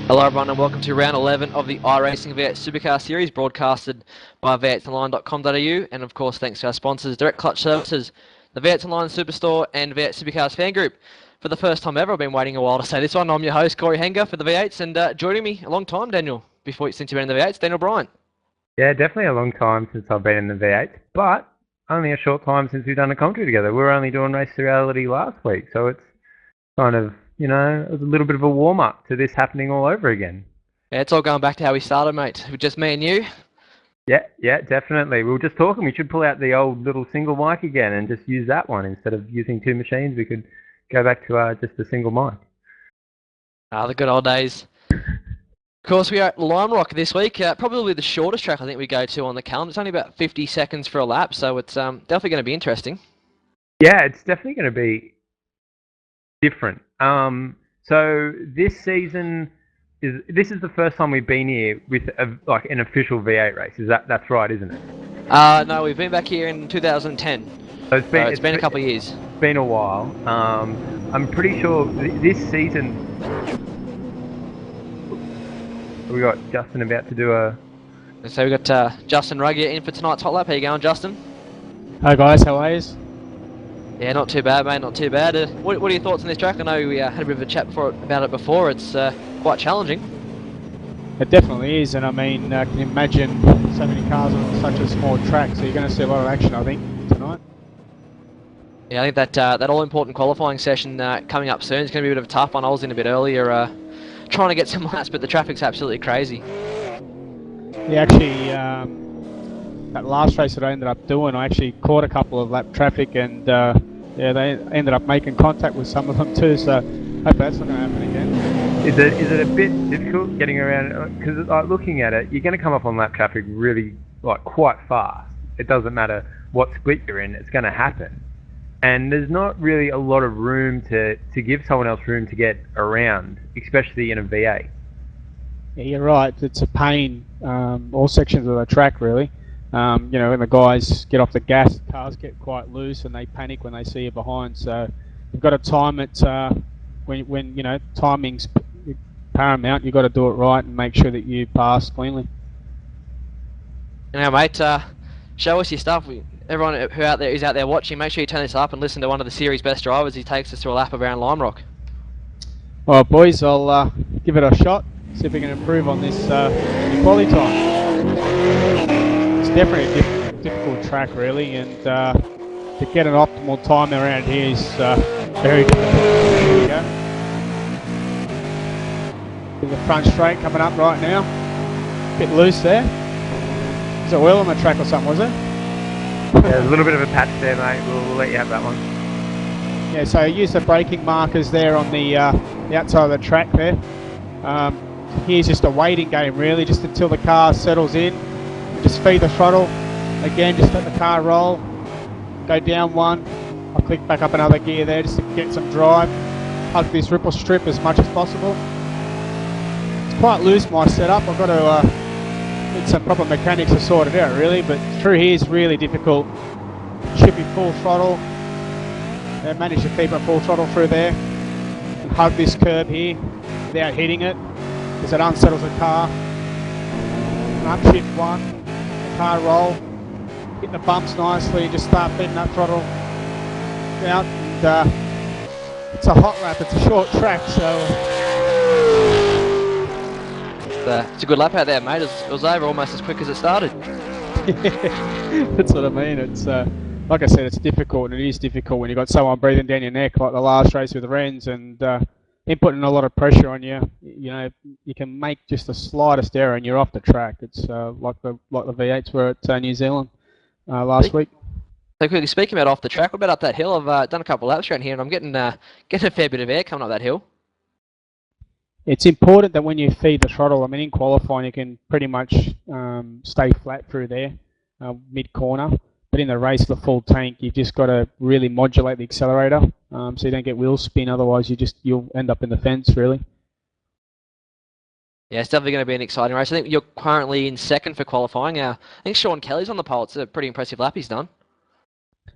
Hello everyone and welcome to round 11 of the Iracing V8 Supercar series broadcasted by v8sonline.com.au and of course thanks to our sponsors Direct Clutch Services, the V8 Online Superstore and V8 Supercars fan group. For the first time ever, I've been waiting a while to say this one. I'm your host Corey Henger for the V8s and joining me a long time, Daniel, since you've been in the V8s, Daniel Bryant. Yeah, definitely a long time since I've been in the V8, but only a short time since we've done a commentary together. We were only doing Race to Reality last week, so it's kind of, it was a little bit of a warm-up to this happening all over again. Yeah, it's all going back to how we started, mate. With just me and you. Yeah, definitely. We were just talking, we should pull out the old little single mic again and just use that one. Instead of using two machines, we could go back to just a single mic. The good old days. Of course, we are at Lime Rock this week. Probably the shortest track I think we go to on the calendar. It's only about 50 seconds for a lap, so it's definitely going to be interesting. Yeah, it's definitely going to be different. So this season this is the first time we've been here with like an official V8 race. That's right, isn't it? No, we've been back here in 2010. So it's been a couple of years. It's been a while. I'm pretty sure this season we got Justin about to do a. So we got Justin Ruggier in for tonight's hot lap. How you going, Justin? Hi guys, how are you? Yeah, not too bad, mate. Not too bad. What are your thoughts on this track? I know we had a bit of a chat about it before. It's quite challenging. It definitely is, and I mean, can you imagine so many cars on such a small track? So you're going to see a lot of action, I think, tonight. Yeah, I think that all-important qualifying session coming up soon is going to be a bit of a tough one. I was in a bit earlier, trying to get some laps, but the traffic's absolutely crazy. Yeah, actually, that last race that I ended up doing, I actually caught a couple of lap traffic, and yeah, they ended up making contact with some of them too. So hope that's not going to happen again. Is it a bit difficult getting around? Because like, looking at it, you're going to come up on lap traffic really quite fast. It doesn't matter what split you're in; it's going to happen. And there's not really a lot of room to give someone else room to get around, especially in a V8. Yeah, you're right. It's a pain. All sections of the track, really. When the guys get off the gas, the cars get quite loose and they panic when they see you behind. So you've got to time it when timing's paramount. You've got to do it right and make sure that you pass cleanly. Now, mate, show us your stuff. Everyone who is out there watching, make sure you turn this up and listen to one of the series best drivers. He takes us through a lap around Lime Rock. All right, boys, I'll give it a shot. See if we can improve on this quality time. It's definitely a difficult track, really, and to get an optimal time around here is very difficult. Here we go. In the front straight coming up right now. Bit loose there. Is it oil on the track or something, was it? Yeah, a little bit of a patch there, mate. We'll let you have that one. Yeah, so use the braking markers there on the outside of the track there. Here's just a waiting game, really, just until the car settles in. Just feed the throttle. Again, just let the car roll. Go down one. I'll click back up another gear there just to get some drive. Hug this ripple strip as much as possible. It's quite loose, my setup. I've got to need some proper mechanics to sort it out, really, but through here is really difficult. Should be full throttle. I managed to keep a full throttle through there and hug this curb here without hitting it, because it unsettles the car. Upshift one, the car roll, hit the bumps nicely, just start feeding that throttle out, and it's a hot lap, it's a short track, so it's a good lap out there, mate. It was over almost as quick as it started. That's what I mean. It's like I said, it's difficult, and it is difficult when you've got someone breathing down your neck like the last race with Renz, and him putting a lot of pressure on you. You can make just the slightest error and you're off the track. It's like the V8s were at New Zealand last week. So quickly speaking about off the track, what about up that hill? I've done a couple of laps around here, and I'm getting a fair bit of air coming up that hill. It's important that when you feed the throttle, I mean, in qualifying you can pretty much stay flat through there, mid-corner. But in the race, the full tank, you've just got to really modulate the accelerator so you don't get wheel spin. Otherwise, you'll end up in the fence, really. Yeah, it's definitely going to be an exciting race. I think you're currently in second for qualifying. I think Sean Kelly's on the pole. It's a pretty impressive lap he's done.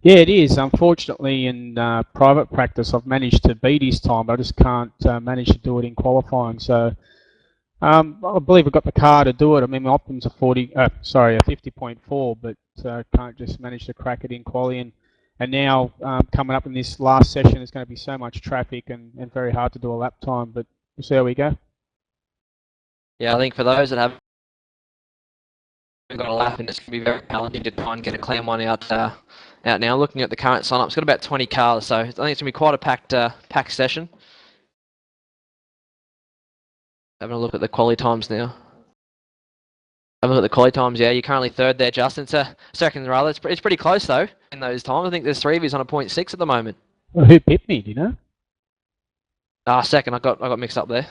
Yeah, it is. Unfortunately, in private practice, I've managed to beat his time, but I just can't manage to do it in qualifying. So I believe we've got the car to do it. I mean, my Optim's a 50.4, but can't just manage to crack it in quali. And now coming up in this last session, there's going to be so much traffic and very hard to do a lap time. But we'll see how we go. Yeah, I think for those that haven't got a lap, and it's going to be very challenging to try and get a clean one out now. Looking at the current sign-up, it's got about 20 cars, so I think it's going to be quite a packed session. Having a look at the quali times now. Having a look at the quali times, yeah, you're currently third there, Justin. It's second rather. It's pretty close though in those times. I think there's 3 of you on a 0.6 at the moment. Well, who pipped me? Do you know? Second. I got mixed up there.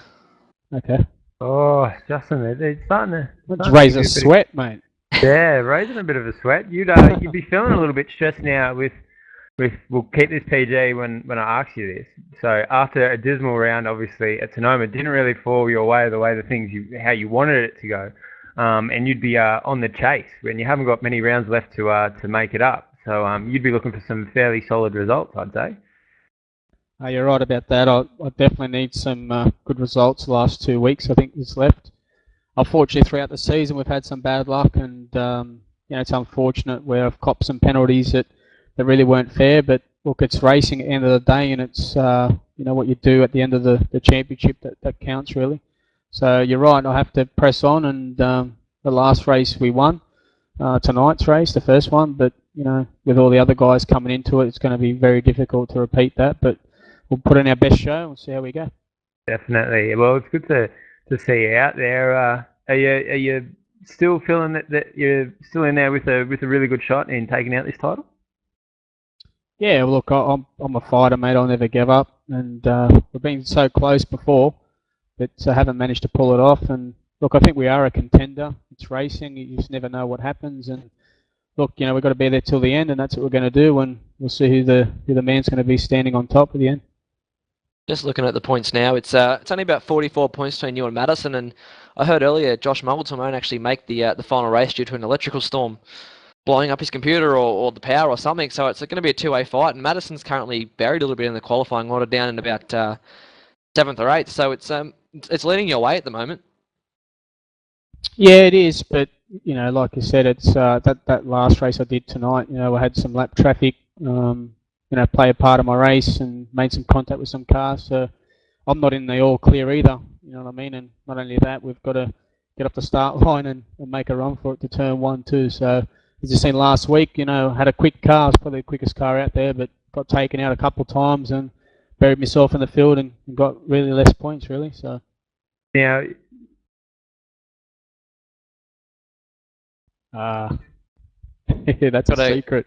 Okay. Oh, Justin, it's starting to... Let's raise a sweat, mate. Yeah, raising a bit of a sweat. You'd be feeling a little bit stressed now with we'll keep this PG when I ask you this. So after a dismal round, obviously at Sonoma, didn't really fall your way how you wanted it to go, and you'd be on the chase when you haven't got many rounds left to make it up. So you'd be looking for some fairly solid results, I'd say. You're right about that. I definitely need some good results the last 2 weeks. I think that's left. Unfortunately, throughout the season, we've had some bad luck, and it's unfortunate where I've copped some penalties that really weren't fair. But look, it's racing at the end of the day, and it's what you do at the end of the championship that counts really. So you're right. I have to press on, and the last race we won, tonight's race, the first one. But with all the other guys coming into it, it's going to be very difficult to repeat that. But we'll put in our best show and we'll see how we go. Definitely. Well, it's good to see you out there. Are you still feeling that you're still in there with a really good shot in taking out this title? Yeah, well, look, I'm a fighter, mate. I'll never give up, and we've been so close before, but I haven't managed to pull it off. And look, I think we are a contender. It's racing; you just never know what happens. And look, we've got to be there till the end, and that's what we're going to do. And we'll see who the man's going to be standing on top at the end. Just looking at the points now, it's only about 44 points between you and Madison, and I heard earlier Josh Muggleton won't actually make the final race due to an electrical storm blowing up his computer or the power or something, so it's going to be a two-way fight, and Madison's currently buried a little bit in the qualifying order, down in about 7th or 8th, so it's leading your way at the moment. Yeah, it is, but like I said, it's that last race I did tonight, I had some lap traffic, play a part of my race and made some contact with some cars. So I'm not in the all clear either. You know what I mean? And not only that, we've got to get off the start line and make a run for it to turn 1, 2. So as you seen last week, had a quick car. It's probably the quickest car out there, but got taken out a couple of times and buried myself in the field and got really less points, really. So now, that's a secret.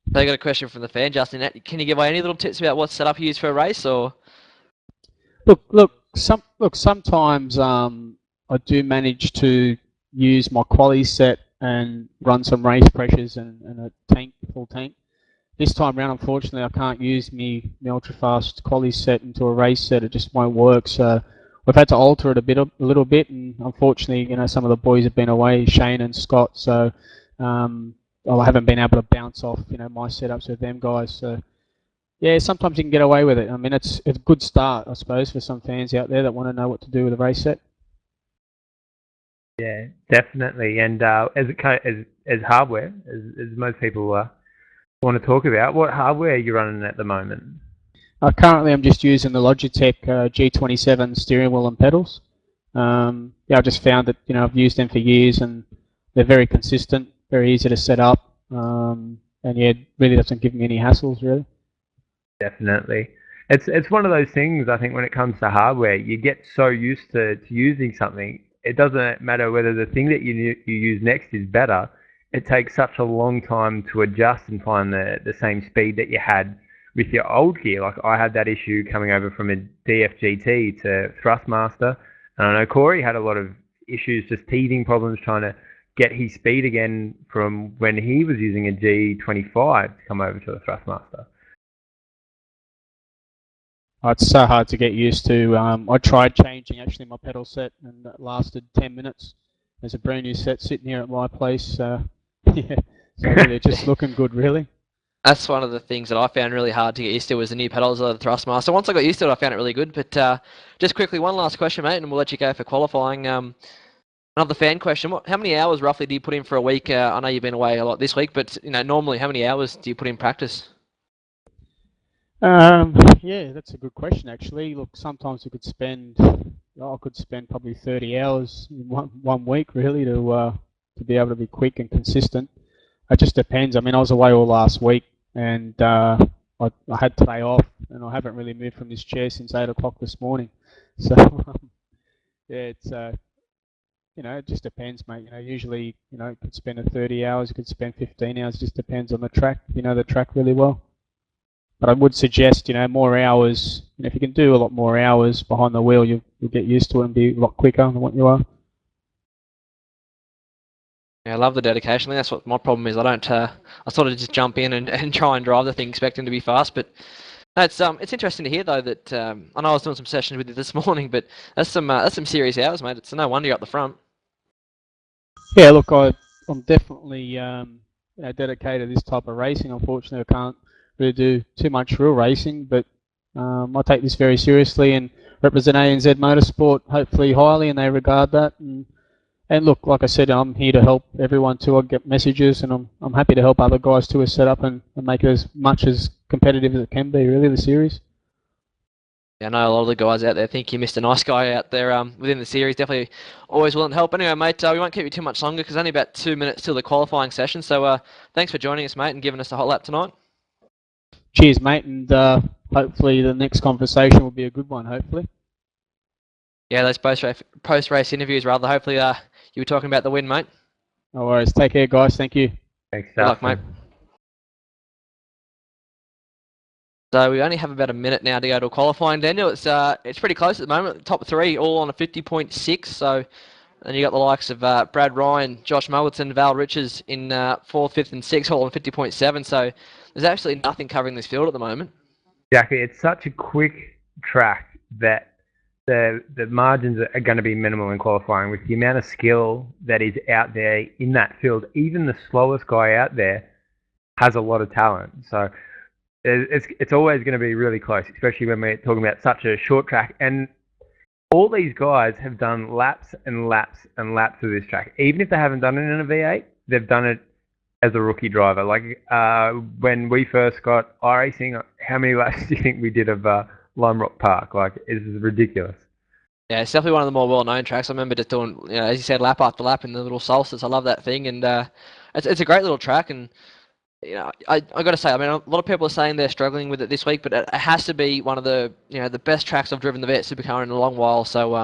They got a question from the fan, Justin. Can you give away any little tips about what setup you use for a race, or? Look. Sometimes I do manage to use my quali set and run some race pressures and a full tank. This time round, unfortunately, I can't use my ultra fast quali set into a race set. It just won't work. So we've had to alter it a little bit, and unfortunately, some of the boys have been away, Shane and Scott. So. I haven't been able to bounce off, my setups with them guys. So, yeah, sometimes you can get away with it. I mean, it's a good start, I suppose, for some fans out there that want to know what to do with a race set. Yeah, definitely. And as hardware, as most people want to talk about, what hardware are you running at the moment? Currently, I'm just using the Logitech G27 steering wheel and pedals. I just found that I've used them for years and they're very consistent. Very easy to set up, and yeah, it really doesn't give me any hassles, really. Definitely. It's one of those things, I think, when it comes to hardware, you get so used to using something, it doesn't matter whether the thing that you use next is better, it takes such a long time to adjust and find the same speed that you had with your old gear. Like, I had that issue coming over from a DFGT to Thrustmaster, and I know Corey had a lot of issues, just teething problems trying to get his speed again from when he was using a G25 to come over to a Thrustmaster. It's so hard to get used to. I tried changing actually my pedal set, and that lasted 10 minutes. There's a brand new set sitting here at my place. Yeah, so really just looking good, really. That's one of the things that I found really hard to get used to was the new pedals of the Thrustmaster. Once I got used to it, I found it really good. But just quickly, one last question, mate, and we'll let you go for qualifying. Another fan question. How many hours roughly do you put in for a week? I know you've been away a lot this week, but normally how many hours do you put in practice? Yeah, that's a good question actually. Look, sometimes I could spend probably 30 hours in one week really to be able to be quick and consistent. It just depends. I mean, I was away all last week, and I had today off, and I haven't really moved from this chair since 8 o'clock this morning. So yeah, it's it just depends, mate. Usually you could spend 30 hours, you could spend 15 hours. It just depends on the track. You know the track really well. But I would suggest, more hours. If you can do a lot more hours behind the wheel, you'll get used to it and be a lot quicker than what you are. Yeah, I love the dedication. I think that's what my problem is. I don't. I sort of just jump in and try and drive the thing, expecting to be fast. But it's interesting to hear though that I know I was doing some sessions with you this morning, but that's some serious hours, mate. It's no wonder you're up the front. Yeah, look, I'm definitely dedicated to this type of racing. Unfortunately, I can't really do too much real racing, but I take this very seriously and represent ANZ Motorsport hopefully highly, and they regard that. And look, like I said, I'm here to help everyone too. I get messages, and I'm happy to help other guys too, set up and make it as much as competitive as it can be. Really, the series. Yeah, I know a lot of the guys out there think you missed a nice guy out there within the series. Definitely always willing to help. Anyway, mate, we won't keep you too much longer because only about 2 minutes till the qualifying session. So thanks for joining us, mate, and giving us a hot lap tonight. Cheers, mate, and hopefully the next conversation will be a good one. Hopefully. Yeah, those post-race interviews, rather. Hopefully, you were talking about the win, mate. No worries. Take care, guys. Thank you. Thanks, Good luck, mate. So we only have about a minute now to go to qualifying, Daniel. It's pretty close at the moment. Top three all on a 50.6. So then you got the likes of Brad Ryan, Josh Mullerton, Val Richards in 4th, 5th, and 6th, all on 50.7. So there's actually nothing covering this field at the moment. Exactly. It's such a quick track that the margins are going to be minimal in qualifying with the amount of skill that is out there in that field. Even the slowest guy out there has a lot of talent. So it's always going to be really close, especially when we're talking about such a short track. And all these guys have done laps and laps and laps of this track. Even if they haven't done it in a V8, they've done it as a rookie driver. Like when we first got Iracing, how many laps do you think we did of Lime Rock Park? Like, this is ridiculous. Yeah, it's definitely one of the more well-known tracks. I remember just doing, as you said, lap after lap in the little solstice. I love that thing, and it's a great little track. And I got to say, I mean, a lot of people are saying they're struggling with it this week, but it has to be one of the the best tracks I've driven the V8 Supercar in a long while. So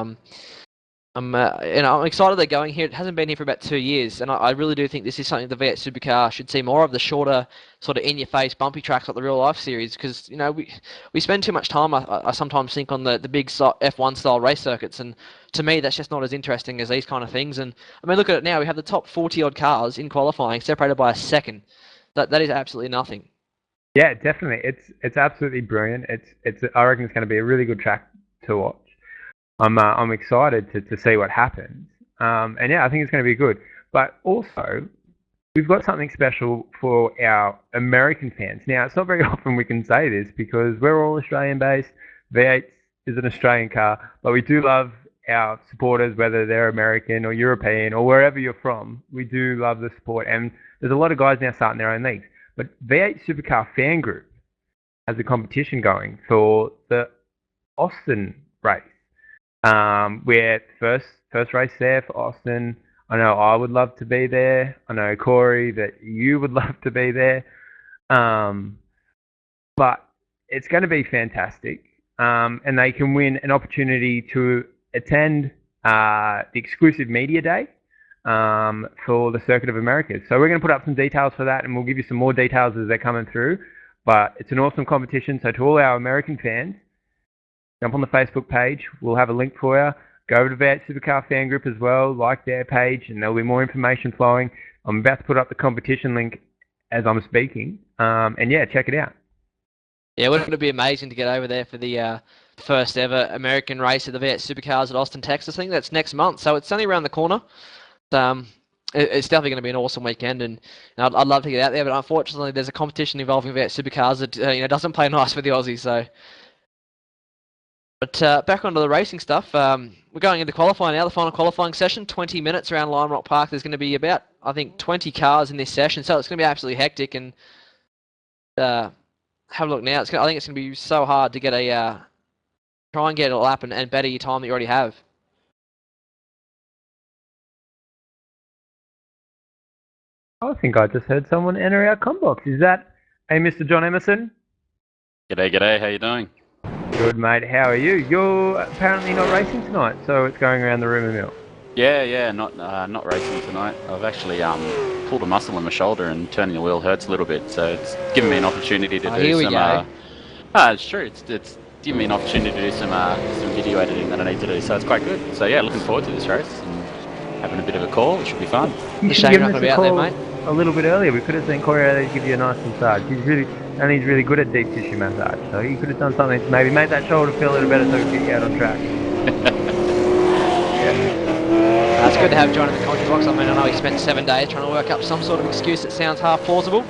I'm excited they're going here. It hasn't been here for about 2 years, and I really do think this is something the V8 Supercar should see more of, the shorter, sort of in-your-face, bumpy tracks like the real life series, because we spend too much time, I sometimes think, on the big F1 style race circuits, and to me that's just not as interesting as these kind of things. And I mean, look at it now. We have the top 40 odd cars in qualifying, separated by a second. That is absolutely nothing. Yeah, definitely. It's absolutely brilliant. I reckon it's going to be a really good track to watch. I'm excited to see what happens. And yeah, I think it's going to be good. But also, we've got something special for our American fans. Now, it's not very often we can say this because we're all Australian-based. V8 is an Australian car, but we do love our supporters, whether they're American or European or wherever you're from. We do love the sport, and there's a lot of guys now starting their own leagues. But V8 Supercar Fan Group has a competition going for the Austin race. We're first race there for Austin. I know I would love to be there. I know, Corey, that you would love to be there. But it's going to be fantastic. And they can win an opportunity to attend the exclusive media day for the Circuit of Americas. So we're going to put up some details for that, and we'll give you some more details as they're coming through. But it's an awesome competition. So to all our American fans, jump on the Facebook page. We'll have a link for you. Go over to V8 Supercar Fan Group as well, like their page, and there'll be more information flowing. I'm about to put up the competition link as I'm speaking. And yeah, check it out. Yeah, wouldn't it be amazing to get over there for the first ever American race of the V8 Supercars at Austin, Texas? I think that's next month, so it's only around the corner. it's definitely going to be an awesome weekend, and I'd love to get out there. But unfortunately, there's a competition involving V8 Supercars that doesn't play nice for the Aussies. So, but back onto the racing stuff. We're going into qualifying now. The final qualifying session, 20 minutes around Lime Rock Park. There's going to be about, I think, 20 cars in this session, so it's going to be absolutely hectic. And have a look now. I think it's going to be so hard to get try and get a lap and better your time that you already have. I think I just heard someone enter our comm box. Is that Mr. John Emerson? G'day, g'day. How you doing? Good, mate. How are you? You're apparently not racing tonight, so it's going around the rumour mill. Yeah, not racing tonight. I've actually pulled a muscle in my shoulder and turning the wheel hurts a little bit, so it's given me an opportunity to do here we some. go. It's true. It's given me an opportunity to do some video editing that I need to do, so it's quite good. So yeah, looking forward to this race and having a bit of a call. It should be fun. You should give us a call a little bit earlier. We could have seen Corey out there to give you a nice massage. He's really good at deep tissue massage, so you could have done something to maybe make that shoulder feel a little better so we could get you out on track. It's good to have John in the commentary box. I mean, I know he spent 7 days trying to work up some sort of excuse that sounds half plausible.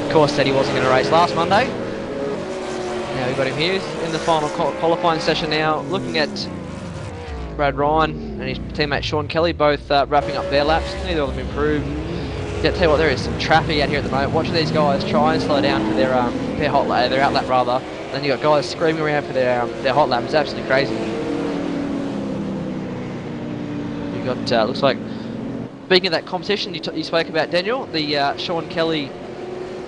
Of course, said he wasn't going to race last Monday. Now we've got him here in the final qualifying session now, looking at Brad Ryan and his teammate Sean Kelly, both wrapping up their laps. Neither of them improved. Yeah, tell you what, there is some traffic out here at the moment. Watching these guys try and slow down for their hot lap, their out lap rather. Then you got guys screaming around for their hot lap. It's absolutely crazy. You got looks like, speaking of that competition, you spoke about, Daniel, the Sean Kelly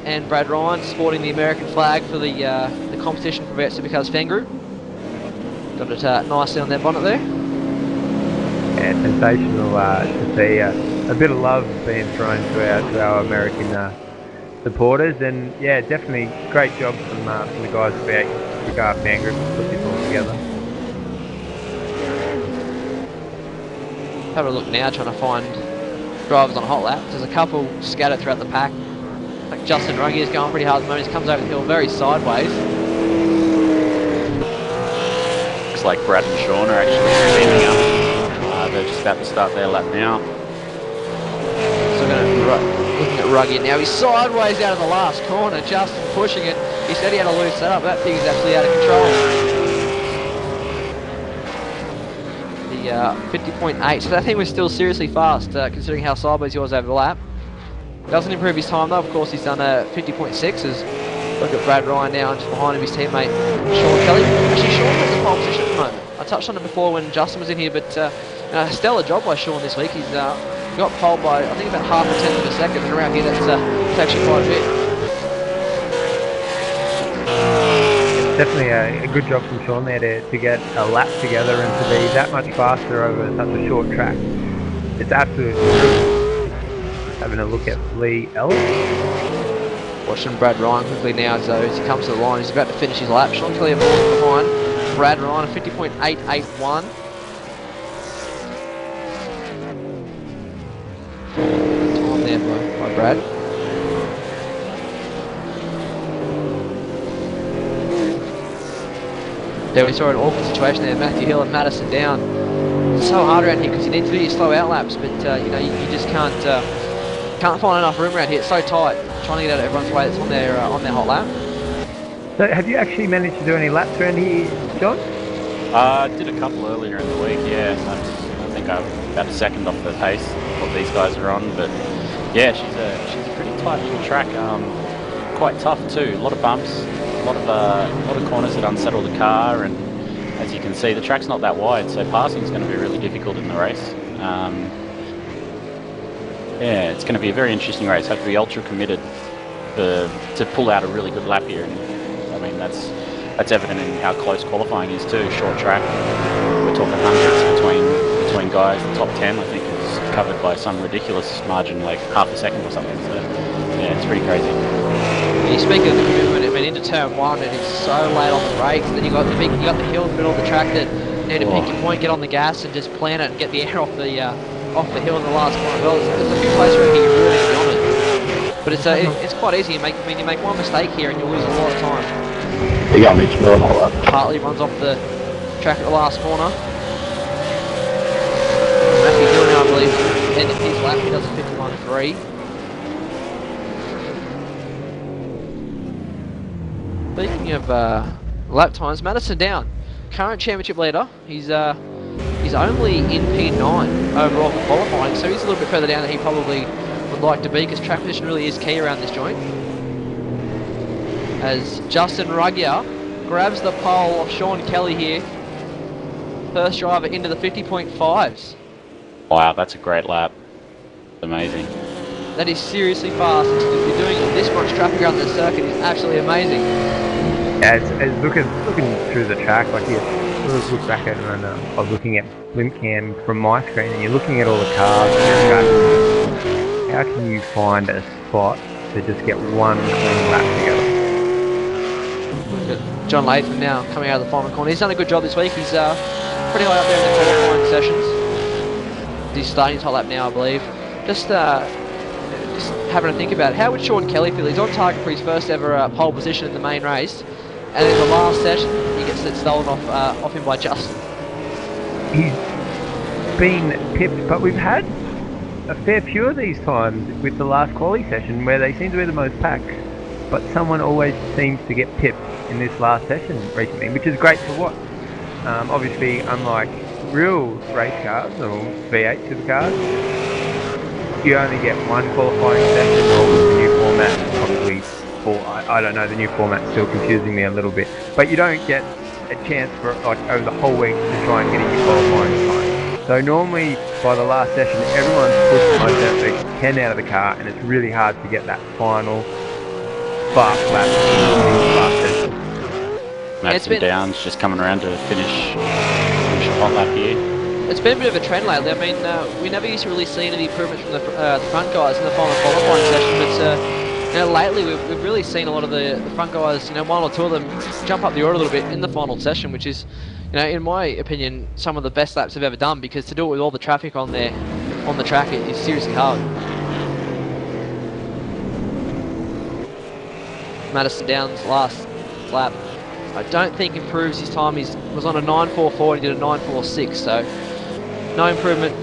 and Brad Ryan sporting the American flag for the competition for V8 Supercars fan group. Got it nicely on their bonnet there. Yeah, sensational to see a bit of love being thrown to our American supporters, and yeah, definitely great job from the guys at V8 Supercar fan group to put this all together. Have a look now, trying to find drivers on hot laps. There's a couple scattered throughout the pack. Like Justin Ruggie is going pretty hard at the moment. He comes over the hill very sideways. Looks like Brad and Sean are actually speeding up. They're just about to start their lap now. So looking at Ruggie now. He's sideways out of the last corner, Justin pushing it. He said he had a loose setup. That thing is actually out of control. The 50.8. So that thing was still seriously fast, considering how sideways he was over the lap. Doesn't improve his time though. Of course, he's done a 50.6. Look at Brad Ryan now, and just behind him his teammate Sean Kelly. Actually, Sean has the pole position at the moment. I touched on it before when Justin was in here, but stellar job by Sean this week. He's got pole by, I think, about half a tenth of a second, and around here that's actually quite a bit. Definitely a good job from Sean there to get a lap together and to be that much faster over such a short track. It's absolutely true. Having a look at Lee Ellis. Watching Brad Ryan quickly now as he comes to the line. He's about to finish his lap. Sean Kelly behind. Brad Ryan, a 50.881. Time there by Brad. Yeah, we saw an awful situation there. Matthew Hill and Madison down. It's so hard around here because you need to do your slow out laps, but you just can't find enough room around here. It's so tight. Trying to get out of everyone's way that's on their hot lap. So have you actually managed to do any laps around here, John? I did a couple earlier in the week, yeah. I think I'm about a second off the pace what these guys are on, but yeah, she's a pretty tight little track. Quite tough too. A lot of bumps, a lot of corners that unsettle the car, and as you can see, the track's not that wide, so passing is going to be really difficult in the race. Yeah, it's going to be a very interesting race. Have to be ultra committed to pull out a really good lap here. And I mean, that's evident in how close qualifying is too. Short track. We're talking hundreds between guys. The top 10, I think, is covered by some ridiculous margin, like half a second or something. So yeah, it's pretty crazy. You speak of the commitment, I mean, into turn one, and it's so late on the brakes. And then you got the hill in the middle of the track that you need to pick your point, get on the gas, and just plan it and get the air off the hill in the last corner. Well, there's a few places where you really need to be on it, but it's quite easy. You make one mistake here and you'll lose a lot of time. You got me spilling all up. Hartley runs off the track at the last corner. Matthew Hill now, I believe, does a 51.3. Speaking of lap times, Madison down, current championship leader. He's only in P9 overall for qualifying, so he's a little bit further down than he probably would like to be, because track position really is key around this joint. As Justin Ruggier grabs the pole of Sean Kelly here, first driver into the 50.5s. Wow, that's a great lap. Amazing. That is seriously fast. To be doing this much traffic around the circuit is absolutely amazing. Yeah, it's looking through the track, like you look back at it, and I was looking at Blimp Cam from my screen, and you're looking at all the cars on the track. How can you find a spot to just get one clean lap together? Look at John Latham now coming out of the final corner. He's done a good job this week. He's pretty high up there in the qualifying sessions. He's starting his hot lap now, I believe. Just having to think about it. How would Sean Kelly feel? He's on target for his first ever pole position in the main race, and in the last session he gets it stolen off him by Justin. He's been pipped, but we've had a fair few of these times with the last quali session where they seem to be the most packed, but someone always seems to get pipped in this last session recently, which is great to watch. Obviously, unlike real race cars or V8 supercars, you only get one qualifying session, or with the new format, probably four. I don't know, the new format's still confusing me a little bit. But you don't get a chance for like over the whole week to try and get in your qualifying time. So normally by the last session, everyone's pushed most out, they 10 out of the car, and it's really hard to get that final fast lap in the last session. Madison Downs just coming around to finish a hot lap here. It's been a bit of a trend lately. I mean, we never used to really see any improvements from the front guys in the final qualifying session, but lately we've really seen a lot of the front guys, one or two of them jump up the order a little bit in the final session, which is, in my opinion, some of the best laps they've ever done, because to do it with all the traffic on the track is seriously hard. Madison Downs' last lap, I don't think improves his time. He was on a 9.44 and he did a 9.46, so no improvement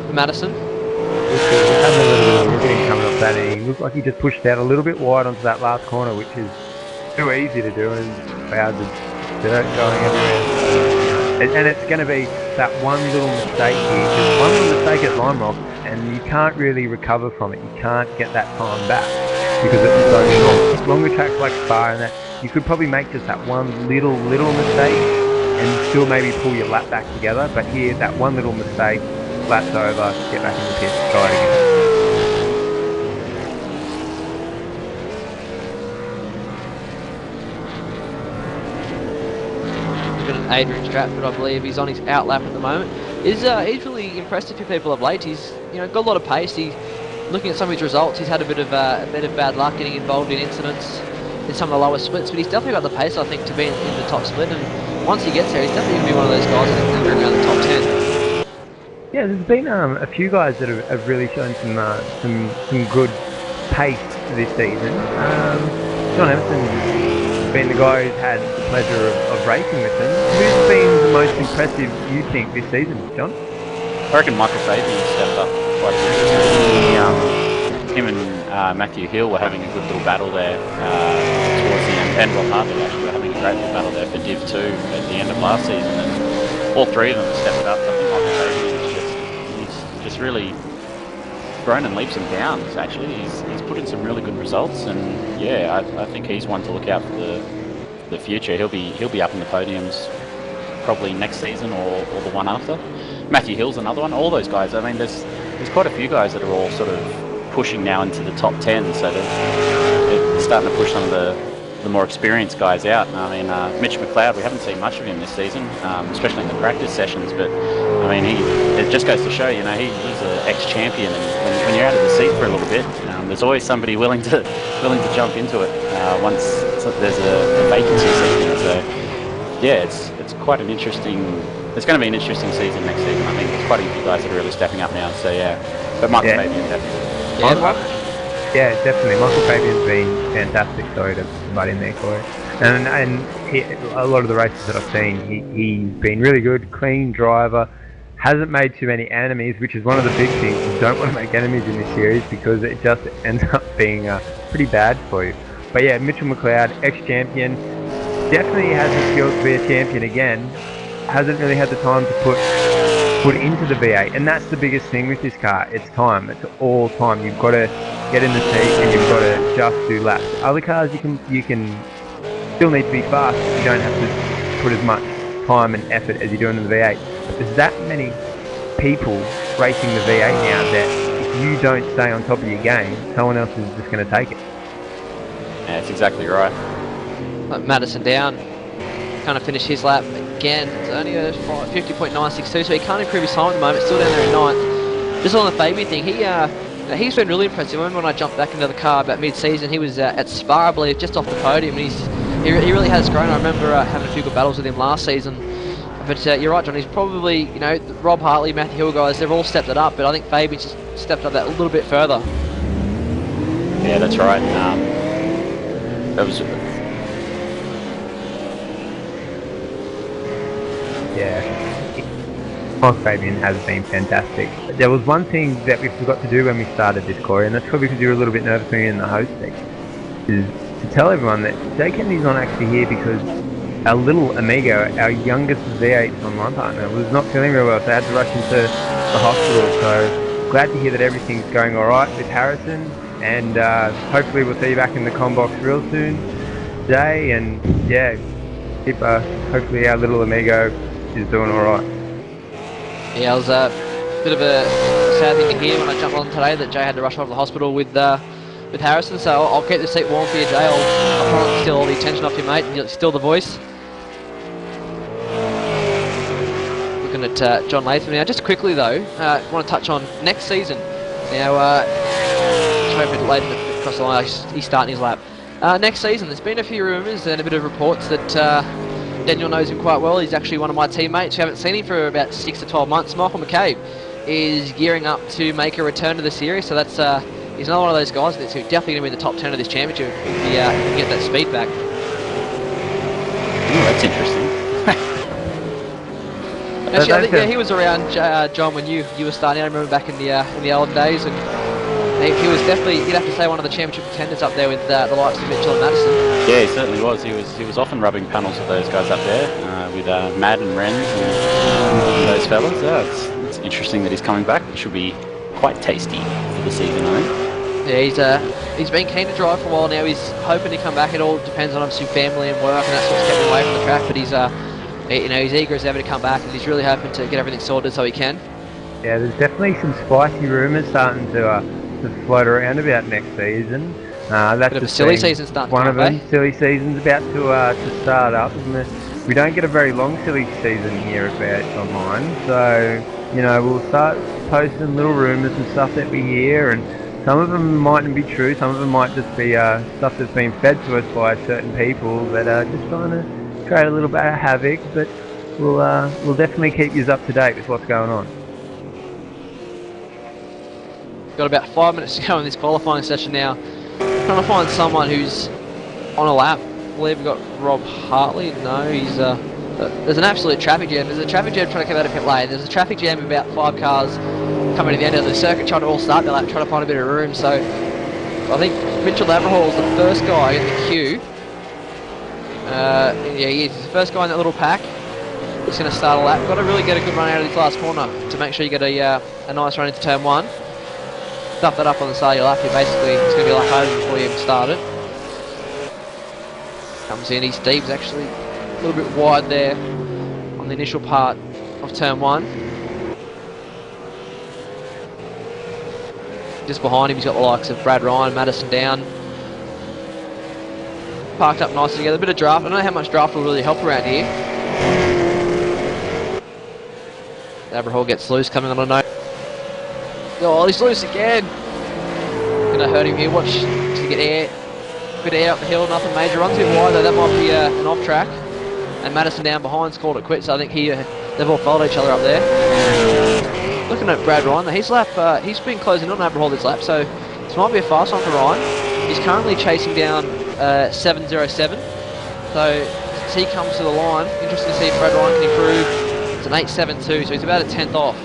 for Madison. We've had a little bit of looking coming off that, and he looked like he just pushed out a little bit wide onto that last corner, which is too easy to do, and clouds of dirt going everywhere. And it's going to be that one little mistake here, just one little mistake at line lock, and you can't really recover from it. You can't get that time back because it's so short. Longer tracks like Spa and that, you could probably make just that one little mistake and still maybe pull your lap back together, but here, that one little mistake, lap's over, get back in the pit, try it again. Look at Adrian Stratford, I believe. He's on his out lap at the moment. He's really impressed a few people of late. He's got a lot of pace. Looking at some of his results, he's had a bit of bad luck getting involved in incidents in some of the lower splits, but he's definitely got the pace, I think, to be in the top split, and once he gets there, he's definitely going to be one of those guys that can around the top 10. Yeah, there's been a few guys that have really shown some good pace this season. John Emerson's been the guy who's had the pleasure of racing with them. Who's been the most impressive, you think, this season, John? I reckon Michael Fabian stepped up quite significantly. Him and Matthew Hill were having a good little battle there towards the end. And Rob Hartley actually were having a great little battle there for Div 2 at the end of last season. And all three of them stepped up. I think Michael Fabian he's just really grown in leaps and bounds, actually. He's put in some really good results. And yeah, I think he's one to look out for the future. He'll be up in the podiums probably next season or the one after. Matthew Hill's another one. All those guys, I mean, there's quite a few guys that are all sort of pushing now into the top 10, so they're starting to push some of the more experienced guys out. I mean, Mitch McLeod, we haven't seen much of him this season, especially in the practice sessions, but I mean, it just goes to show, he's an ex-champion, and when you're out of the seat for a little bit, there's always somebody willing to jump into it once there's a vacancy. So yeah, it's quite an interesting. It's going to be an interesting season next season. I think there's quite a few guys that are really stepping up now. So yeah, but Michael Fabian definitely. Yeah, definitely. Michael Fabian's been fantastic. Sorry to butt in there, Corey. And a lot of the races that I've seen, he's been really good, clean driver, hasn't made too many enemies, which is one of the big things. You don't want to make enemies in this series because it just ends up being pretty bad for you. But yeah, Mitchell McLeod, ex-champion, definitely has the skills to be a champion again. Hasn't really had the time to put into the V8, and that's the biggest thing with this car. It's time. It's all time. You've got to get in the seat and you've got to just do laps. Other cars, you can still need to be fast. You don't have to put as much time and effort as you're doing in the V8. But there's that many people racing the V8 now that if you don't stay on top of your game, someone else is just going to take it. Yeah, that's exactly right. Madison down, kind of finished his lap again. It's only a 50.962, so he can't improve his time at the moment. Still down there in ninth. Just on the Fabian thing, he's been really impressive. I remember when I jumped back into the car about mid-season, he was at Spa, I believe, just off the podium. And he really has grown. I remember having a few good battles with him last season. But you're right, John. He's probably, Rob Hartley, Matthew Hill guys, they've all stepped it up. But I think Fabian's just stepped up that a little bit further. Yeah, that's right. That was. Yeah, Mark Fabian has been fantastic. There was one thing that we forgot to do when we started this, Corey, and that's probably because you were a little bit nervous when you were in the host seat, is to tell everyone that Jay Kennedy's not actually here because our little amigo, our youngest v8sonline partner, was not feeling real well, so I had to rush into the hospital. So glad to hear that everything's going alright with Harrison, and hopefully we'll see you back in the comm box real soon, Jay, and yeah, keep, hopefully our little amigo is doing alright. Yeah, it was a bit of a sad thing to hear when I jumped on today that Jay had to rush off to the hospital with Harrison, so I'll keep the seat warm for you, Jay. I'll try and steal all the attention off your mate and still the voice. Looking at John Latham now. Just quickly though, I want to touch on next season. Now, sorry for Latham across the line, he's starting his lap. Next season, there's been a few rumours and a bit of reports that Daniel knows him quite well. He's actually one of my teammates who haven't seen him for about 6 to 12 months. Michael McCabe is gearing up to make a return to the series, so that's he's another one of those guys that's definitely going to be in the top 10 of this championship if he can get that speed back. Ooh, that's interesting. Actually, I think he was around John when you were starting. I remember back in the olden days, and he was definitely, you'd have to say, one of the championship contenders up there with the likes of Mitchell and Madison. Yeah, he certainly was. He was often rubbing panels with those guys up there, with Mad and Renz and those fellas. It's interesting that he's coming back. It should be quite tasty for the season, I think. Yeah, he's been keen to drive for a while now. He's hoping to come back. It all depends on obviously family and work, and that's what's kept him away from the track. But he's eager as ever to come back, and he's really hoping to get everything sorted so he can. Yeah, there's definitely some spicy rumours starting to float around about next season. That's bit of a silly season starting. One of them. Silly season's about to start up, and we don't get a very long silly season here at v8sonline. So we'll start posting little rumours and stuff that we hear, and some of them mightn't be true. Some of them might just be stuff that's been fed to us by certain people that are just trying to create a little bit of havoc. But we'll definitely keep you up to date with what's going on. Got about 5 minutes to go in this qualifying session now. Trying to find someone who's on a lap. I believe we've got Rob Hartley. No, he's there's an absolute traffic jam. There's a traffic jam trying to come out of pit lane. There's a traffic jam of about 5 cars coming to the end of the circuit trying to all start their lap, trying to find a bit of room. So I think Mitchell Laverhall is the first guy in the queue. Yeah, he is. He's the first guy in that little pack. He's going to start a lap. Got to really get a good run out of this last corner to make sure you get a nice run into turn 1. Stuff that up on the side of your lap, it's going to be like over before you even start it. Comes in, he's deep, he's actually a little bit wide there on the initial part of turn 1. Just behind him he's got the likes of Brad Ryan, Madison down. Parked up nicely together, a bit of draft. I don't know how much draft will really help around here. Abrahall gets loose coming on a note. Oh, he's loose again. Gonna hurt him here. Watch to get air. Bit of air up the hill, nothing major. Runs a bit wide though, that might be an off track. And Madison down behind's called it quits, so I think they've all followed each other up there. Looking at Brad Ryan, he's been closing on Abrahall this lap, so this might be a fast one for Ryan. He's currently chasing down 707. So as he comes to the line, interesting to see if Brad Ryan can improve It's an 8.72, so he's about a tenth off.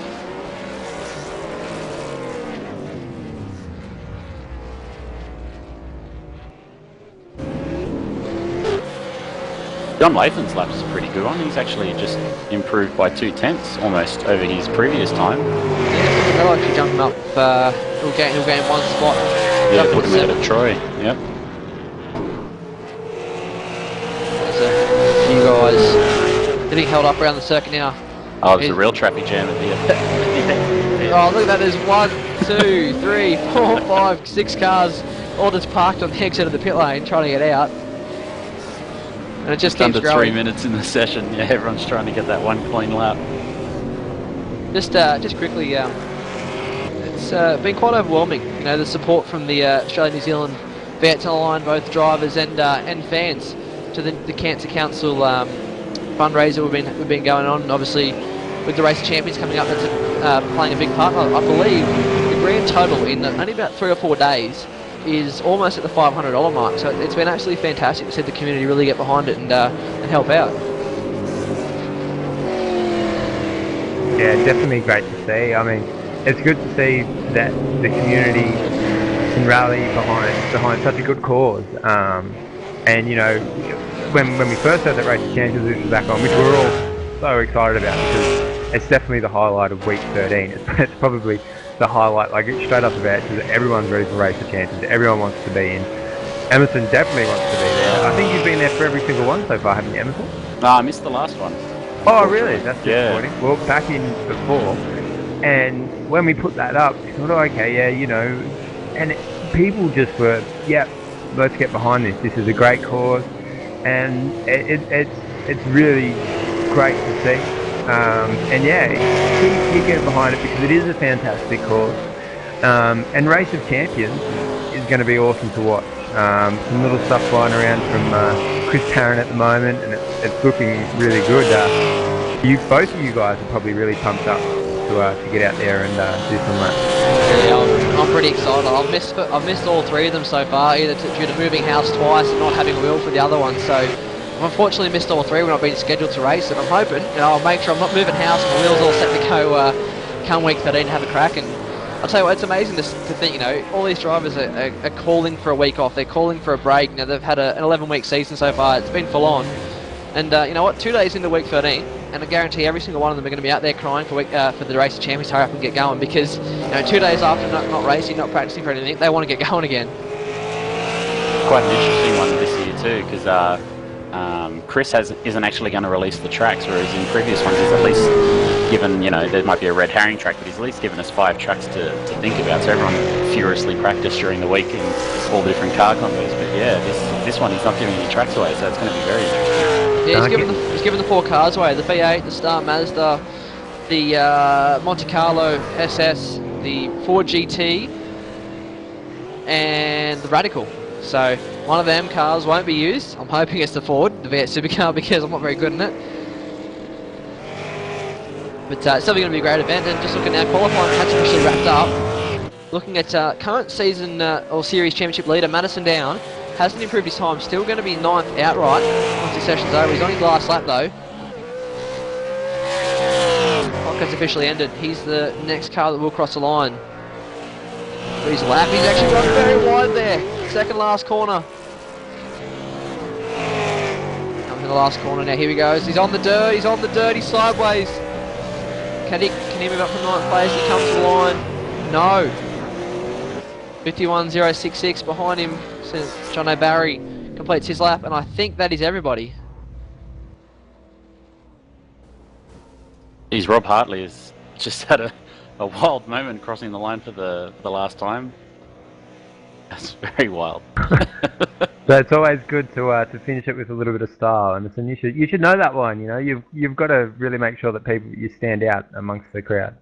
John Latham's lap is a pretty good one. He's actually just improved by 2/10 almost over his previous time. Yeah, they'll actually jump him up. He'll gain one spot. Yeah, put him ahead of Troy. Yep. There's a few guys getting held up around the circuit now. Oh, there's a real traffic jam at the end. Oh, look at that. There's 1, 2, 3, 4, 5, 6 cars all just parked on the exit of the pit lane trying to get out. And it just keeps under growing. 3 minutes in the session. Yeah, everyone's trying to get that one clean lap. Just quickly, it's been quite overwhelming. You know, the support from the Australia-New Zealand v8 Online, both drivers and fans, to the Cancer Council fundraiser we've been going on. Obviously, with the Race of Champions coming up, that's playing a big part. I believe the grand total in only about 3 or 4 days is almost at the $500 mark. So it's been absolutely fantastic to see the community really get behind it and help out. Yeah, definitely great to see. I mean, it's good to see that the community can rally behind such a good cause. And you know, when we first heard that Race of Champions was back on, which we were all so excited about, because it's definitely the highlight of week 13. It's probably the highlight, like it's straight off the bat, because everyone's ready for Race of Champions. Everyone wants to be in. Emerson definitely wants to be there. I think you've been there for every single one so far, haven't you, Emerson? No, I missed the last one. Oh, really? That's disappointing. Yeah. Well, back in before, and when we put that up, we thought, oh, okay, yeah, you know, and people just were, yeah, let's get behind this. This is a great cause, and it's really great to see. And yeah, keep getting behind it, because it is a fantastic cause. And Race of Champions is going to be awesome to watch. Some little stuff flying around from Chris Tarrant at the moment, and it's looking really good. Both of you guys are probably really pumped up to get out there and do some laps. Yeah, I'm pretty excited. I've missed all 3 of them so far, either due to moving house twice and not having a wheel for the other one. So I've unfortunately missed all 3 when I've been scheduled to race, and I'm hoping, you know, I'll make sure I'm not moving house and the wheels all set to go come week 13 and have a crack. And I'll tell you what, it's amazing to think, you know, all these drivers are calling for a week off. They're calling for a break. You know, they've had an 11-week season so far. It's been full on. And you know what, 2 days into week 13, and I guarantee every single one of them are going to be out there crying for the Race of Champions to hurry up and get going, because, you know, 2 days after not racing, not practicing for anything, they want to get going again. Quite an interesting one this year too, because Chris isn't actually going to release the tracks, whereas in previous ones he's at least given, you know, there might be a red herring track, but he's at least given us 5 tracks to think about, so everyone furiously practiced during the week in all the different car combos. But yeah, this one he's not giving any tracks away, so it's going to be very interesting. Yeah, he's given the 4 cars away: the V8, the Star Mazda, the Monte Carlo SS, the Ford GT, and the Radical. So one of them cars won't be used. I'm hoping it's the Ford, the V8 Supercar, because I'm not very good in it. But it's definitely going to be a great event. And just looking at qualifying, has officially wrapped up. Looking at current season or series championship leader Madison Down, hasn't improved his time. Still going to be 9th outright once the session's over. He's on his last lap though. Clock has officially ended. He's the next car that will cross the line. But his lap, he's actually gone very wide there. Second last corner. Coming to the last corner now. Here he goes. He's on the dirt. He's on the dirt. He's sideways. Can he move up from 9th place? He comes to the line. No. 51.066 behind him since John O'Barry completes his lap, and I think that is everybody. Geez, Rob Hartley has just had a wild moment crossing the line for the last time. That's very wild. So it's always good to finish it with a little bit of style, and you should know that one. You know, you've got to really make sure that you stand out amongst the crowd.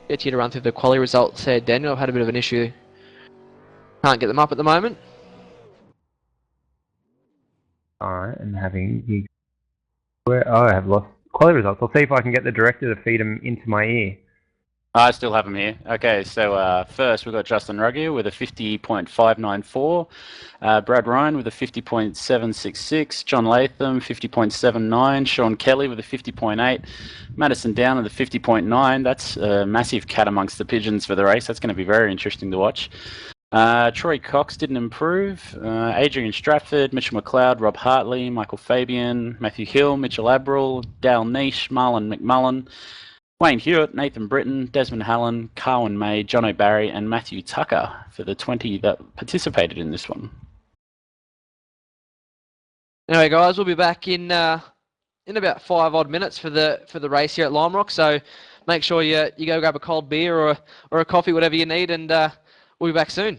Get you to run through the quali results here, Daniel. I've had a bit of an issue. Can't get them up at the moment. Alright, I'm having I have lost quality results. I'll see if I can get the director to feed them into my ear. I still have them here. Okay, so first we've got Justin Ruggier with a 50.594, Brad Ryan with a 50.766, John Latham 50.79, Sean Kelly with a 50.8, Madison Down with a 50.9. That's a massive cat amongst the pigeons for the race. That's going to be very interesting to watch. Troy Cox didn't improve. Adrian Stratford, Mitchell McLeod, Rob Hartley, Michael Fabian, Matthew Hill, Mitchell Abril, Dale Nish, Marlon McMullen, Wayne Hewitt, Nathan Britton, Desmond Hallen, Carwin May, John O'Barry, and Matthew Tucker for the 20 that participated in this one. Anyway, guys, we'll be back in about 5 odd minutes for the race here at Lime Rock. So make sure you go grab a cold beer or a coffee, whatever you need, and we'll be back soon.